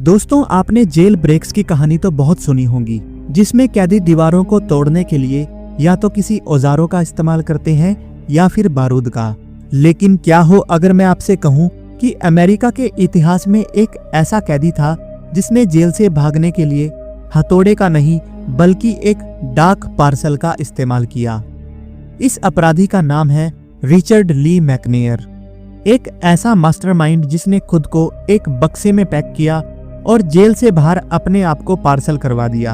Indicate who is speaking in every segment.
Speaker 1: दोस्तों, आपने jail breaks की कहानी तो बहुत सुनी होगी, जिसमें कैदी दीवारों को तोड़ने के लिए या तो किसी औजारों का इस्तेमाल करते हैं या फिर बारूद का। लेकिन क्या हो अगर मैं आपसे कहूं कि अमेरिका के इतिहास में एक ऐसा कैदी था जिसने जेल से भागने के लिए हथौड़े का नहीं बल्कि एक डाक पार्सल का इस्तेमाल किया। इस अपराधी का नाम है रिचर्ड ली मैकनेयर, एक ऐसा मास्टरमाइंड जिसने खुद को एक बक्से में पैक किया और जेल से बाहर अपने आप को पार्सल करवा दिया।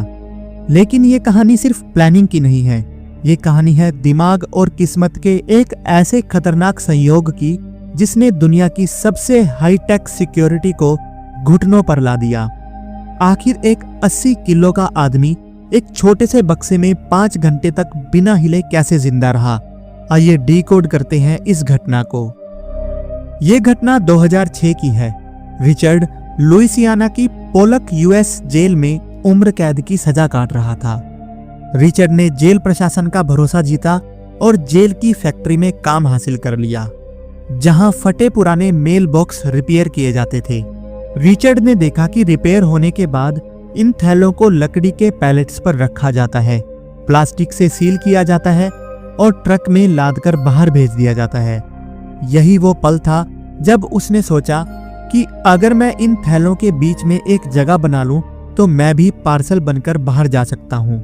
Speaker 1: लेकिन ये कहानी सिर्फ प्लानिंग की नहीं है, ये कहानी है दिमाग और किस्मत के एक ऐसे खतरनाक संयोग की जिसने दुनिया की सबसे हाईटेक सिक्योरिटी को घुटनों पर ला दिया। आखिर एक 80 किलो का आदमी एक छोटे से बक्से में 5 घंटे तक बिना हिले कैसे जिंदा रहा? आइए डिकोड करते हैं इस घटना को। यह घटना 2006 की है। रिचर्ड लुइसियाना की पोलक यूएस जेल में उम्र कैद की सजा काट रहा था। रिचर्ड ने जेल प्रशासन का भरोसा जीता और जेल की फैक्ट्री में काम हासिल कर लिया, जहां फटे पुराने मेल बॉक्स रिपेयर किए जाते थे। रिचर्ड ने देखा कि रिपेयर होने के बाद इन थैलों को लकड़ी के पैलेट्स पर रखा जाता है, प्लास्टिक से सील किया जाता है और ट्रक में लादकर बाहर भेज दिया जाता है। यही वो पल था जब उसने सोचा कि अगर मैं इन थैलों के बीच में एक जगह बना लूं तो मैं भी पार्सल बनकर बाहर जा सकता हूं।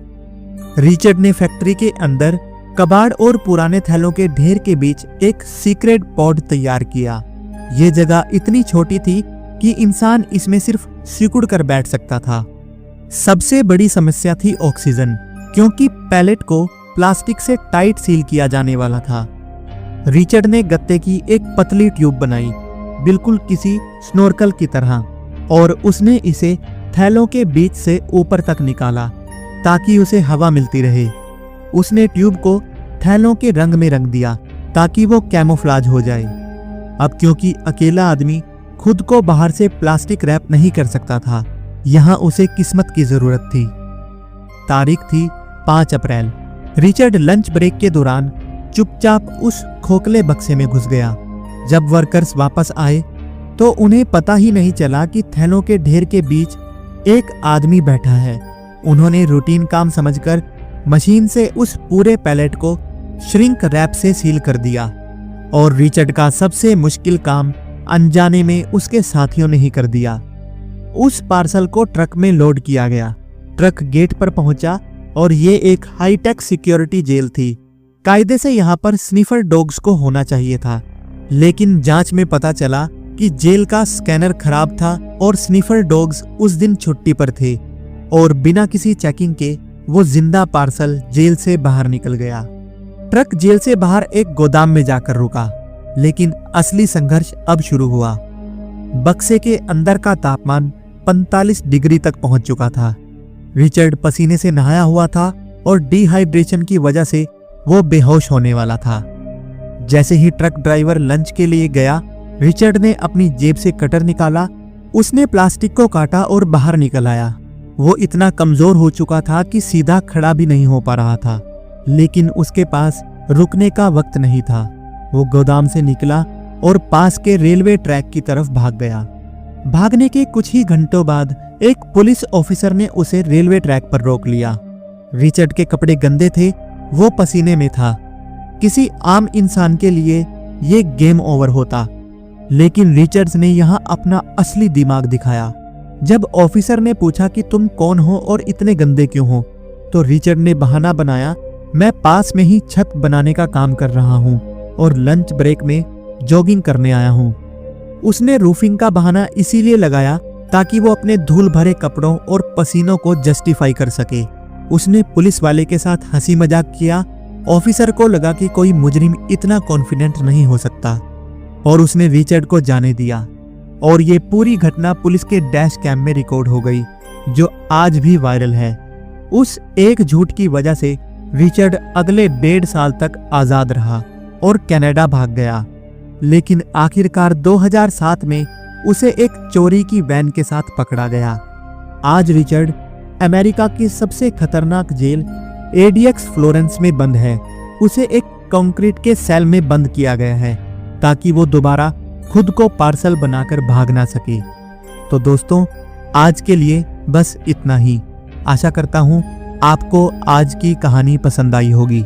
Speaker 1: रिचर्ड ने फैक्ट्री के अंदर कबाड़ और पुराने थैलों के ढेर के बीच एक सीक्रेट पॉड तैयार किया। ये जगह इतनी छोटी थी कि इंसान इसमें सिर्फ सिकुड़ कर बैठ सकता था। सबसे बड़ी समस्या थी ऑक्सीजन, क्योंकि पैलेट को प्लास्टिक से टाइट सील किया जाने वाला था। रिचर्ड ने गत्ते की एक पतली ट्यूब बनाई, बिल्कुल किसी स्नोर्कल की तरह, और उसने इसे थैलों के बीच से ऊपर तक निकाला ताकि उसे हवा मिलती रहे। उसने ट्यूब को थैलों के रंग में रंग दिया ताकि वो कैमोफ्लाज हो जाए। अब क्योंकि अकेला आदमी खुद को बाहर से प्लास्टिक रैप नहीं कर सकता था, यहाँ उसे किस्मत की जरूरत थी। तारीख थी 5 अप्रैल। रिचर्ड लंच ब्रेक के दौरान चुपचाप उस खोखले बक्से में घुस गया। जब वर्कर्स वापस आए तो उन्हें पता ही नहीं चला कि थैलों के ढेर के बीच एक आदमी बैठा है। उन्होंने रूटीन काम समझकर मशीन से उस पूरे पैलेट को श्रिंक रैप से सील कर दिया, और रिचर्ड का सबसे मुश्किल काम अनजाने में उसके साथियों ने ही कर दिया। उस पार्सल को ट्रक में लोड किया गया। ट्रक गेट पर पहुंचा और ये एक हाईटेक सिक्योरिटी जेल थी। कायदे से यहाँ पर स्निफर डॉग्स को होना चाहिए था, लेकिन जांच में पता चला कि जेल का स्कैनर खराब था और स्निफर डॉग्स उस दिन छुट्टी पर थे, और बिना किसी चेकिंग के वो जिंदा पार्सल जेल से बाहर निकल गया। ट्रक जेल से बाहर एक गोदाम में जाकर रुका, लेकिन असली संघर्ष अब शुरू हुआ। बक्से के अंदर का तापमान 45 डिग्री तक पहुंच चुका था। रिचर्ड पसीने से नहाया हुआ था और डिहाइड्रेशन की वजह से वो बेहोश होने वाला था। जैसे ही ट्रक ड्राइवर लंच के लिए गया, रिचर्ड ने अपनी जेब से कटर निकाला। उसने प्लास्टिक को काटा और बाहर निकल आया। वो इतना कमजोर हो चुका था कि सीधा खड़ा भी नहीं हो पा रहा था, लेकिन उसके पास रुकने का वक्त नहीं था। वो गोदाम से निकला और पास के रेलवे ट्रैक की तरफ भाग गया। भागने के कुछ ही घंटों बाद एक पुलिस ऑफिसर ने उसे रेलवे ट्रैक पर रोक लिया। रिचर्ड के कपड़े गंदे थे, वो पसीने में था। किसी आम इंसान के लिए ये गेम ओवर होता, लेकिन रिचर्ड्स ने यहाँ अपना असली दिमाग दिखाया। जब ऑफिसर ने पूछा कि तुम कौन हो और इतने गंदे क्यों हो, तो रिचर्ड ने बहाना बनाया, मैं पास में ही छत बनाने का काम कर रहा हूँ और लंच ब्रेक में जॉगिंग करने आया हूँ। उसने रूफिंग का बहाना इसीलिए लगाया ताकि वो अपने धूल भरे कपड़ों और पसीनों को जस्टिफाई कर सके। उसने पुलिस वाले के साथ हंसी मजाक किया। ऑफिसर को लगा कि कोई मुजरिम इतना कॉन्फिडेंट नहीं हो सकता, और उसने रिचर्ड को जाने दिया। और ये पूरी घटना पुलिस के डैश कैम में रिकॉर्ड हो गई, जो आज भी वायरल है। उस एक झूठ की वजह से रिचर्ड अगले 1.5 साल तक आजाद रहा और कनाडा भाग गया। लेकिन आखिरकार 2007 में उसे एक चोरी की वैन के साथ पकड़ा गया। आज रिचर्ड अमेरिका की सबसे खतरनाक जेल एडीएक्स फ्लोरेंस में बंद है। उसे एक कंक्रीट के सेल में बंद किया गया है ताकि वो दोबारा खुद को पार्सल बनाकर भाग ना सके। तो दोस्तों, आज के लिए बस इतना ही। आशा करता हूँ आपको आज की कहानी पसंद आई होगी।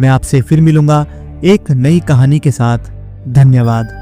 Speaker 1: मैं आपसे फिर मिलूंगा एक नई कहानी के साथ। धन्यवाद।